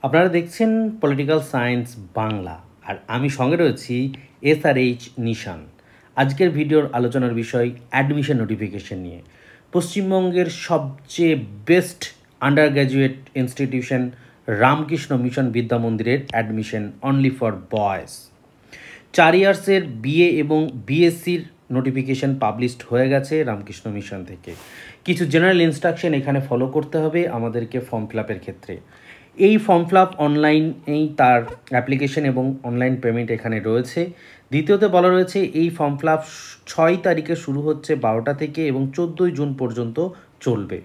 আপনারা দেখছেন political science Bangla, আর আমি সঙ্গে রয়েছি SRH নিশান। আজকের ভিডিওর আলোচনার বিষয় অ্যাডমিশন নোটিফিকেশন নিয়ে। পশ্চিমবঙ্গের সবচেয়ে best under graduate institution Ramakrishna mission বিদ্যা মন্দিরের admission only for boys. 4 ইয়ার্সের BA এবং BSCর নোটিফিকেশন পাবলিশড হয়ে গেছে রামকৃষ্ণ মিশন থেকে। কিছু জেনারেল ইনস্ট্রাকশন এখানে ফলো করতে হবে আমাদেরকে ফর্ম ফিল আপের ক্ষেত্রে। এই ফর্ম ফিল আপ অনলাইনেই তার অ্যাপ্লিকেশন এবং অনলাইন পেমেন্ট এখানে রয়েছে। দ্বিতীয়তে বলা রয়েছে এই ফর্ম ফিল আপ 6 তারিখে শুরু হচ্ছে 12টা থেকে এবং 14ই জুন পর্যন্ত চলবে।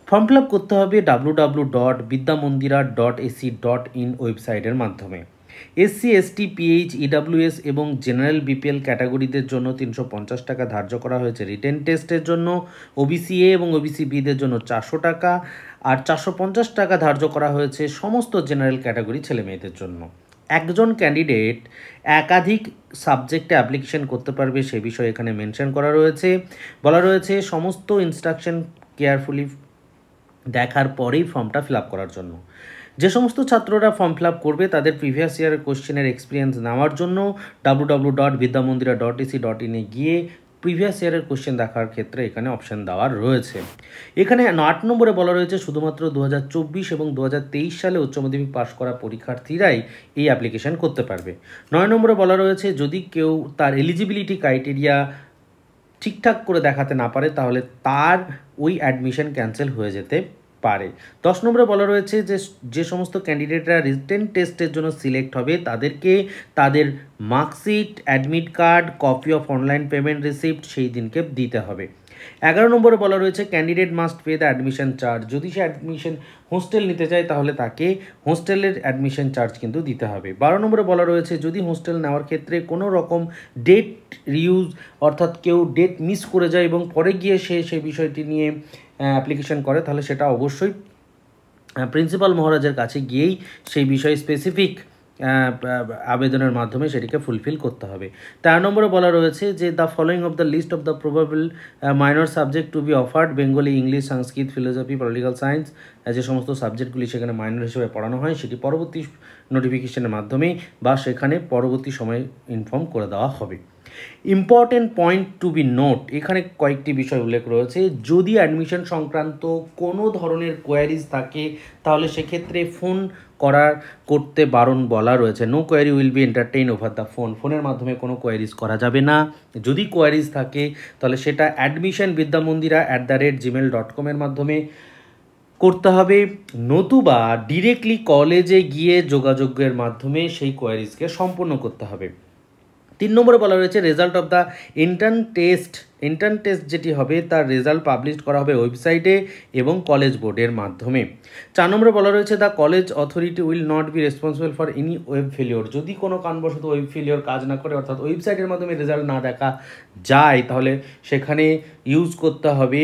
ফর্ম ফিল আপ করতে হবে www.vidyamandira.ac.in ওয়েবসাইটের মাধ্যমে। SC ST PH EWS এবং জেনারেল BPL ক্যাটাগরিদের জন্য 350 টাকা ধার্য করা হয়েছে রিটেন টেস্টের জন্য। OBC A এবং OBC Bদের জন্য 400 টাকা, আর 450 টাকা ধার্য করা হয়েছে সমস্ত জেনারেল ক্যাটাগরি ছেলেমেয়েদের জন্য। একজন ক্যান্ডিডেট একাধিক সাবজেক্টে অ্যাপ্লিকেশন করতে পারবে সে বিষয়ে এখানে মেনশন করা রয়েছে। বলা রয়েছে সমস্ত ইনস্ট্রাকশন কেয়ারফুলি দেখার পরেই ফর্মটা ফিল আপ করার জন্য। যে সমস্ত ছাত্ররা ফর্ম ফিল আপ করবে তাদের প্রিভিয়াস ইয়ারের কোশ্চেনের এক্সপিরিয়েন্স নেওয়ার জন্য www.vidyamandira.ac.in গিয়ে প্রিভিয়াস ইয়ারের কোশ্চেন দেখার ক্ষেত্রে এখানে অপশান দেওয়া রয়েছে। এখানে 8 নম্বরে বলা রয়েছে শুধুমাত্র 2024 এবং 2023 সালে উচ্চ মাধ্যমিক পাশ করা পরীক্ষার্থীরাই এই অ্যাপ্লিকেশন করতে পারবে। 9 নম্বরে বলা রয়েছে যদি কেউ তার এলিজিবিলিটি ক্রাইটেরিয়া ঠিকঠাক করে দেখাতে না পারে তাহলে তার ওই অ্যাডমিশন ক্যান্সেল হয়ে যেতে পারে। 10 নম্বরে বলা রয়েছে যে সমস্ত ক্যান্ডিডেটরা রিটেন টেস্টের জন্য সিলেক্ট হবে তাদেরকে তাদের marksheet, admit card, copy of online payment receipt সেই দিনকে দিতে হবে। 11 নম্বরে বলা রয়েছে candidate must pay the admission charge. যদি সে অ্যাডমিশন হোস্টেল নিতে চায় তাহলে তাকে হোস্টেলের অ্যাডমিশন চার্জ কিন্তু দিতে হবে। 12 নম্বরে বলা রয়েছে যদি হোস্টেল নেওয়ার ক্ষেত্রে কোনো রকম ডেট রিউজ অর্থাৎ কেউ ডেট মিস করে যায় এবং পরে গিয়ে সে সেই বিষয়টি নিয়ে অ্যাপ্লিকেশন করে তাহলে সেটা অবশ্যই প্রিন্সিপাল মহারাজের কাছে গিয়েই সেই বিষয়ে স্পেসিফিক আবেদনের মাধ্যমে সেটিকে ফুলফিল করতে হবে। 13 নম্বরে বলা রয়েছে যে the following of the list of the probable minor subject to be offered Bengali, English, Sanskrit, philosophy, political science, যে সমস্ত সাবজেক্টগুলি সেখানে মাইনর হিসেবে পড়ানো হয় সেটি পরবর্তী নোটিফিকেশনের মাধ্যমে বা সেখানে পরবর্তী সময়ে ইনফর্ম করে দেওয়া হবে। Important point to be note, এখানে কয়েকটি বিষয় উল্লেখ রয়েছে। যদি অ্যাডমিশন সংক্রান্ত কোনো ধরনের কোয়ারিজ থাকে তাহলে সেক্ষেত্রে ফোন করতে বারণ বলা রয়েছে। No query will be entertain over the phone. ফোনের মাধ্যমে কোনো কোয়ারিজ করা যাবে না। যদি কোয়ারিজ থাকে তাহলে সেটা admissionvidyamandira@gmail.com এর মাধ্যমে করতে হবে, নতুবা ডিরেক্টলি কলেজে গিয়ে যোগাযোগের মাধ্যমে সেই কোয়ারিজকে সম্পূর্ণ করতে হবে। 3 নম্বরে বলা রয়েছে result of the intern test যেটি হবে তার রেজাল্ট পাবলিশ করা হবে ওয়েবসাইটে এবং কলেজ বোর্ডের মাধ্যমে। 4 নম্বরে বলা রয়েছে the college authority will not be responsible for any web failure. যদি কোনো কারণবশত ওয়েব ফেলিওর কাজ না করে অর্থাৎ ওয়েবসাইটের মাধ্যমে রেজাল্ট না দেখা যায় তাহলে সেখানে ইউজ করতে হবে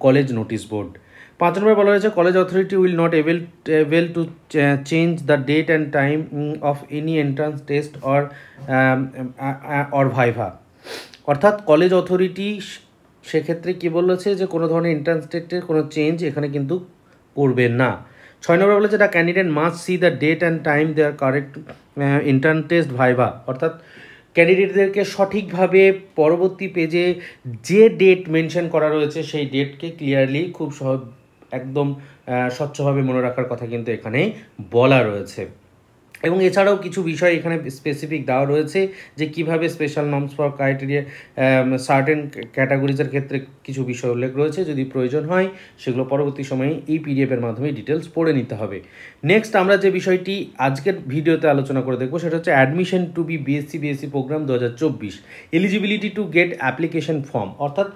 কলেজ নোটিশ বোর্ড। 5 নম্বরে বলা হয়েছে college authority will not able to change the date and time of any entrance test or viva. অর্থাৎ কলেজ অথরিটি সেক্ষেত্রে কী বলেছে যে কোনো ধরনের এন্ট্রান্স টেস্টের কোনো চেঞ্জ এখানে কিন্তু করবে না। 6 নম্বরে বলেছে the candidate must see the date and time they are correct entrance test viva. অর্থাৎ ক্যান্ডিডেটদেরকে সঠিকভাবে পরবর্তী পেজে যে ডেট মেনশন করা রয়েছে সেই ডেটকে ক্লিয়ারলি খুব একদম স্বচ্ছভাবে মনে রাখার কথা কিন্তু এখানে বলা রয়েছে। এবং এছাড়াও কিছু বিষয় এখানে স্পেসিফিক দেওয়া রয়েছে যে কিভাবে special norms for criteria certain ক্যাটাগরিজের ক্ষেত্রে কিছু বিষয় উল্লেখ রয়েছে। যদি প্রয়োজন হয় সেগুলো পরবর্তী সময়ে এই পিডিএফের মাধ্যমে ডিটেলস পড়ে নিতে হবে। নেক্সট আমরা যে বিষয়টি আজকের ভিডিওতে আলোচনা করে দেখব সেটা হচ্ছে admission to be BSc programme 2024 eligibility to get application form. অর্থাৎ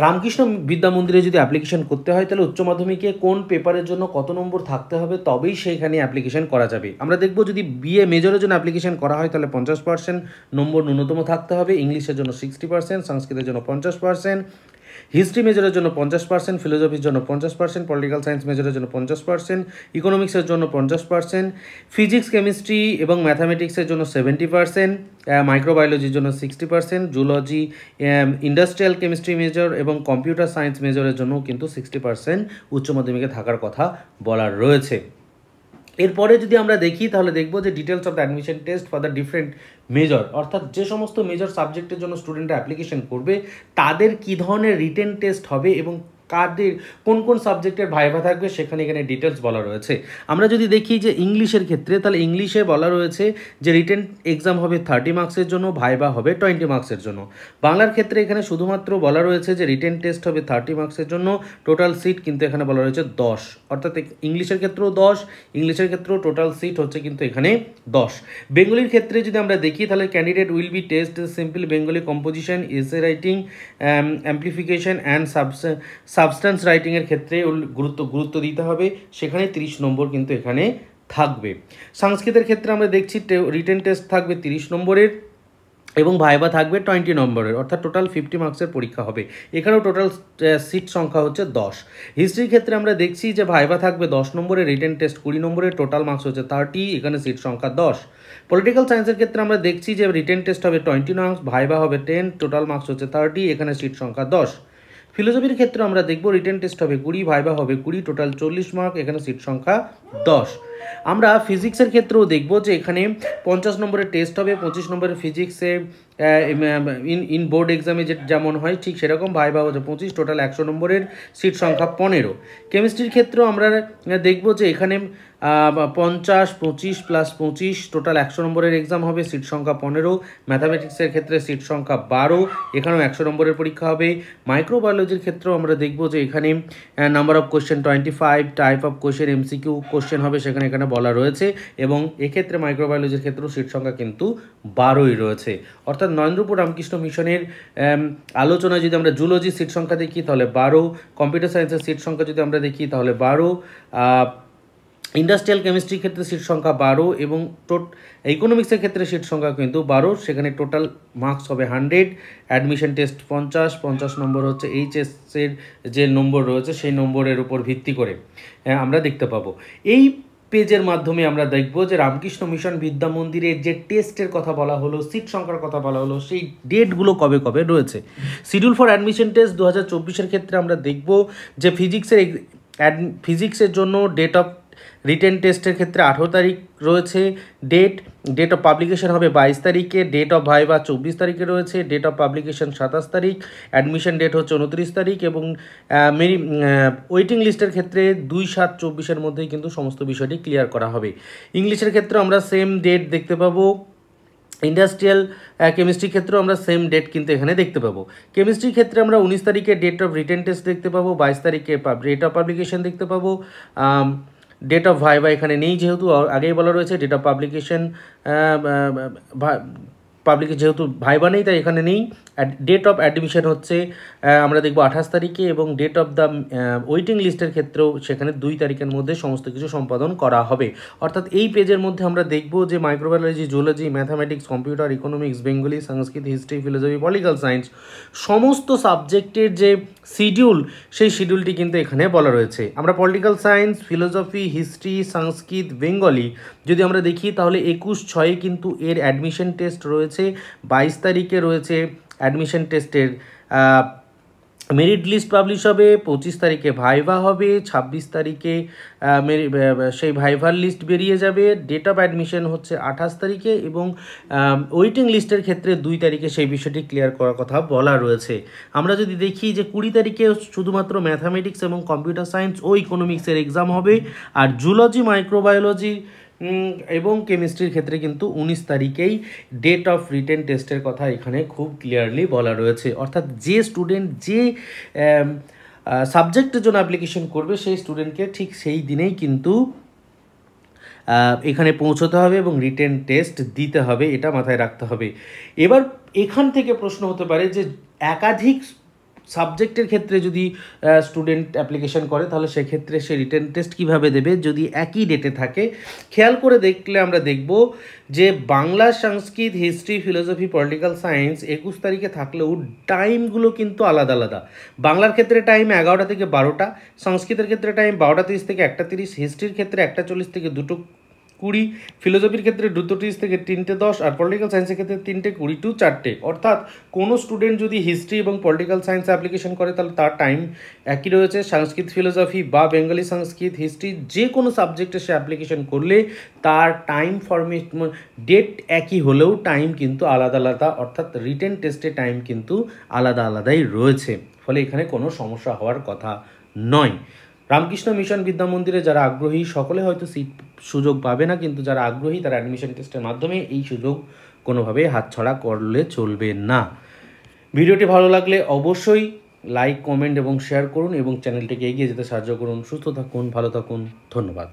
রামকৃষ্ণ বিদ্যা মন্দিরে যদি অ্যাপ্লিকেশন করতে হয় তাহলে উচ্চ মাধ্যমিকে কোন পেপারের জন্য কত নম্বর থাকতে হবে তবেই সেইখানে অ্যাপ্লিকেশন করা যাবে। আমরা দেখব যদি BA মেজরের জন্য অ্যাপ্লিকেশন করা হয় তাহলে 50% নম্বর ন্যূনতম থাকতে হবে, ইংলিশের জন্য 60%, সংস্কৃতের জন্য 50%, হিস্ট্রি মেজরের জন্য 50%, ফিলোসফির জন্য 50%, পলিটিক্যাল সায়েন্স মেজরের জন্য 50%, ইকোনমিক্সের জন্য 50%, ফিজিক্স কেমিস্ট্রি এবং ম্যাথামেটিক্সের জন্য 70%, মাইক্রোবায়োলজির জন্য 60%, জুলজি, ইন্ডাস্ট্রিয়াল কেমিস্ট্রি মেজর এবং কম্পিউটার সায়েন্স মেজরের জন্য কিন্তু 60% উচ্চ মাধ্যমিকে থাকার কথা বলার রয়েছে। এরপরে যদি আমরা দেখি তাহলে দেখব যে details of the admission test for the different major, অর্থাৎ যে সমস্ত মেজর সাবজেক্টের জন্য স্টুডেন্টরা অ্যাপ্লিকেশন করবে তাদের কী ধরনের রিটেন টেস্ট হবে এবং কাদের কোন কোন সাবজেক্টের ভাইভা থাকবে সেখানে এখানে ডিটেলস বলা রয়েছে। আমরা যদি দেখি যে ইংলিশের ক্ষেত্রে, তাহলে ইংলিশে বলা রয়েছে যে রিটেন এক্সাম হবে 30 মার্কসের জন্য, ভাইভা হবে 20 মার্কসের জন্য। বাংলার ক্ষেত্রে এখানে শুধুমাত্র বলা রয়েছে যে রিটেন টেস্ট হবে 30 মার্কসের জন্য, টোটাল সিট কিন্তু এখানে বলা রয়েছে 10, অর্থাৎ ইংলিশের ক্ষেত্রেও 10, ইংলিশের ক্ষেত্রেও টোটাল সিট হচ্ছে কিন্তু এখানে 10। বেঙ্গলির ক্ষেত্রে যদি আমরা দেখি তাহলে candidate will be test simple Bengali composition, essay writing, amplification and substance রাইটিংয়ের ক্ষেত্রে গুরুত্ব দিতে হবে, সেখানে 30 নম্বর কিন্তু এখানে থাকবে। সংস্কৃতের ক্ষেত্রে আমরা দেখছি রিটেন টেস্ট থাকবে 30 নম্বরের এবং ভাইভা থাকবে 20 নম্বরের, অর্থাৎ টোটাল 50 মার্কসের পরীক্ষা হবে। এখানেও টোটাল সিট সংখ্যা হচ্ছে 10। হিস্ট্রির ক্ষেত্রে আমরা দেখছি যে ভাইভা থাকবে 10 নম্বরের, রিটেন টেস্ট 20 নম্বরের, টোটাল মার্কস হচ্ছে 30, এখানে সিট সংখ্যা 10। পলিটিক্যাল সায়েন্সের ক্ষেত্রে আমরা দেখছি যে রিটেন টেস্ট হবে 20 মার্কস, ভাইভা হবে 10, টোটাল মার্কস হচ্ছে 30, এখানে সিট সংখ্যা 10। ফিলোসফির ক্ষেত্রে আমরা দেখব রিটেন টেস্ট হবে 20, ভাইভা হবে 20, টোটাল 40 মার্ক, এখানে সিট সংখ্যা 10। আমরা ফিজিক্সের ক্ষেত্রেও দেখব যে এখানে 50 নম্বরের টেস্ট হবে, 25 নম্বরের ফিজিক্সে ইন বোর্ড এক্সামে যেমন হয় ঠিক সেরকম, ভাইভা হচ্ছে 25, টোটাল 100 নম্বরের, সিট সংখ্যা 15। কেমিস্ট্রির ক্ষেত্রেও আমরা দেখব যে এখানে 50, 25 প্লাস 25, টোটাল 100 নম্বরের এক্সাম হবে, সিট সংখ্যা 15। ম্যাথামেটিক্সের ক্ষেত্রে সিট সংখ্যা 12, এখানেও 100 নম্বরের পরীক্ষা হবে। মাইক্রোবায়োলজির ক্ষেত্রেও আমরা দেখব যে এখানে number of question 25, type of question MCQ question হবে সেখানে এখানে বলা রয়েছে, এবং এক্ষেত্রে মাইক্রোবায়োলজির ক্ষেত্রেও সিট সংখ্যা কিন্তু 12ই রয়েছে। অর্থাৎ নরেন্দ্রপুর রামকৃষ্ণ মিশনের আলোচনায় যদি আমরা জুলজি সিট সংখ্যা দেখি তাহলে 12, কম্পিউটার সায়েন্সের সিট সংখ্যা যদি আমরা দেখি তাহলে 12, ইন্ডাস্ট্রিয়াল কেমিস্ট্রির ক্ষেত্রে সিট সংখ্যা 12 এবং ইকোনমিক্সের ক্ষেত্রে সিট সংখ্যা কিন্তু 12, সেখানে টোটাল মার্কস হবে 100, অ্যাডমিশন টেস্ট 50 নম্বর হচ্ছে এইচএসের যে নম্বর রয়েছে সেই নম্বরের উপর ভিত্তি করে আমরা দেখতে পাবো। এই পেজের মাধ্যমে আমরা দেখব যে রামকৃষ্ণ মিশন বিদ্যা মন্দিরের যে টেস্টের কথা বলা হলো, সিট সংখ্যার কথা বলা হলো, সেই ডেটগুলো কবে কবে রয়েছে। শিডিউল ফর অ্যাডমিশন টেস্ট 2024-এর ক্ষেত্রে আমরা দেখব যে ফিজিক্সের জন্য ডেট অফ রিটেন টেস্টের ক্ষেত্রে 18 তারিখ রয়েছে, ডেট অফ পাবলিকেশন হবে 22 তারিখে, ডেট অফ ভাইভা 24 তারিখে রয়েছে, ডেট অফ পাবলিকেশন 27 তারিখ, অ্যাডমিশন ডেট হচ্ছে 29 তারিখ, এবং ওয়েটিং লিস্টের ক্ষেত্রে 2/7/24-এর মধ্যেই কিন্তু সমস্ত বিষয়টি ক্লিয়ার করা হবে। ইংলিশের ক্ষেত্রে আমরা সেম ডেট দেখতে পাবো, ইন্ডাস্ট্রিয়াল কেমিস্ট্রির ক্ষেত্রেও আমরা সেম ডেট কিন্তু এখানে দেখতে পাবো। কেমিস্ট্রির ক্ষেত্রে আমরা 19 তারিখে ডেট অফ রিটেন টেস্ট দেখতে পাবো, 22 তারিখে ডেট অফ পাবলিকেশন দেখতে পাবো। ডেট অফ ভাইভা এখানে নেই, যেহেতু আগেই বলা রয়েছে ডেট অফ পাবলিকেশন যেহেতু ভাইভা নেই তাই এখানে নেই। ডেট অফ অ্যাডমিশন হচ্ছে আমরা দেখব 28 তারিখে, এবং ডেট অফ দ্য ওয়েটিং লিস্টের ক্ষেত্রেও সেখানে 2 তারিখের মধ্যে সমস্ত কিছু সম্পাদন করা হবে। অর্থাৎ এই পেজের মধ্যে আমরা দেখব যে microbiology, zoology, mathematics, computer, economics, Bengali, Sanskrit, history, philosophy, political science সমস্ত সাবজেক্টের যে শিডিউল সেই শিডিউলটি কিন্তু এখানে বলা রয়েছে। আমরা পলিটিক্যাল সায়েন্স, ফিলোসফি, হিস্ট্রি, সংস্কৃত, বেঙ্গলি যদি আমরা দেখি তাহলে 21/6 কিন্তু এর অ্যাডমিশন টেস্ট রয়েছে, 22 তারিখে রয়েছে অ্যাডমিশন টেস্টের মেরিট লিস্ট পাবলিশ হবে, 25 তারিখে ভাইভা হবে, 26 তারিখে সেই ভাইভার লিস্ট বেরিয়ে যাবে। ডেট অফ অ্যাডমিশন হচ্ছে 28 তারিখে, এবং ওয়েটিং লিস্টের ক্ষেত্রে 2 তারিখে সেই বিষয়টি ক্লিয়ার করার কথা বলা রয়েছে। আমরা যদি দেখি যে 20 তারিখে শুধুমাত্র ম্যাথামেটিক্স এবং কম্পিউটার সায়েন্স ও ইকোনমিক্সের এক্সাম হবে, আর জুলজি, মাইক্রোবায়োলজি এবং কেমিস্ট্রির ক্ষেত্রে কিন্তু 19 তারিখেই ডেট অফ রিটেন টেস্টের কথা এখানে খুব ক্লিয়ারলি বলা রয়েছে। অর্থাৎ যে স্টুডেন্ট যে সাবজেক্টের জন্য অ্যাপ্লিকেশন করবে সেই স্টুডেন্টকে ঠিক সেই দিনেই কিন্তু এখানে পৌঁছতে হবে এবং রিটেন টেস্ট দিতে হবে, এটা মাথায় রাখতে হবে। এবার এখান থেকে প্রশ্ন হতে পারে যে একাধিক সাবজেক্টের ক্ষেত্রে যদি স্টুডেন্ট অ্যাপ্লিকেশন করে তাহলে সেক্ষেত্রে সে রিটেন টেস্ট কীভাবে দেবে যদি একই ডেটে থাকে। খেয়াল করে দেখলে আমরা দেখব যে বাংলা, সংস্কৃত, হিস্ট্রি, ফিলোসফি, পলিটিক্যাল সায়েন্স 21 তারিখে থাকলেও টাইমগুলো কিন্তু আলাদা আলাদা। বাংলার ক্ষেত্রে টাইম 11টা থেকে 12টা, সংস্কৃতের ক্ষেত্রে টাইম 12:30 থেকে 1:30, হিস্ট্রির ক্ষেত্রে 1:40 থেকে 2:20, ফিলোসফির ক্ষেত্রে 2:30 থেকে 3:10, আর পলিটিক্যাল সায়েন্সের ক্ষেত্রে 3:20 to 4টে। অর্থাৎ কোনো স্টুডেন্ট যদি হিস্ট্রি এবং পলিটিক্যাল সায়েন্সে অ্যাপ্লিকেশন করে তাহলে তার টাইম একই রয়েছে। সংস্কৃত ফিলোসফি বা বেঙ্গলি সংস্কৃত, হিস্ট্রি যে কোনো সাবজেক্টে সে অ্যাপ্লিকেশন করলে তার টাইম ডেট একই হলেও টাইম কিন্তু আলাদা আলাদা, অর্থাৎ রিটেন টেস্টে টাইম কিন্তু আলাদা আলাদাই রয়েছে। ফলে এখানে কোনো সমস্যা হওয়ার কথা নয়। রামকৃষ্ণ মিশন বিদ্যা মন্দিরে যারা আগ্রহী সকলে হয়তো সিট সুযোগ পাবে না, কিন্তু যারা আগ্রহী তারা অ্যাডমিশন টেস্টের মাধ্যমে এই সুযোগ কোনোভাবে হাতছাড়া করলে চলবে না। ভিডিওটি ভালো লাগলে অবশ্যই লাইক, কমেন্ট এবং শেয়ার করুন এবং চ্যানেলটিকে এগিয়ে যেতে সাহায্য করুন। সুস্থ থাকুন, ভালো থাকুন, ধন্যবাদ।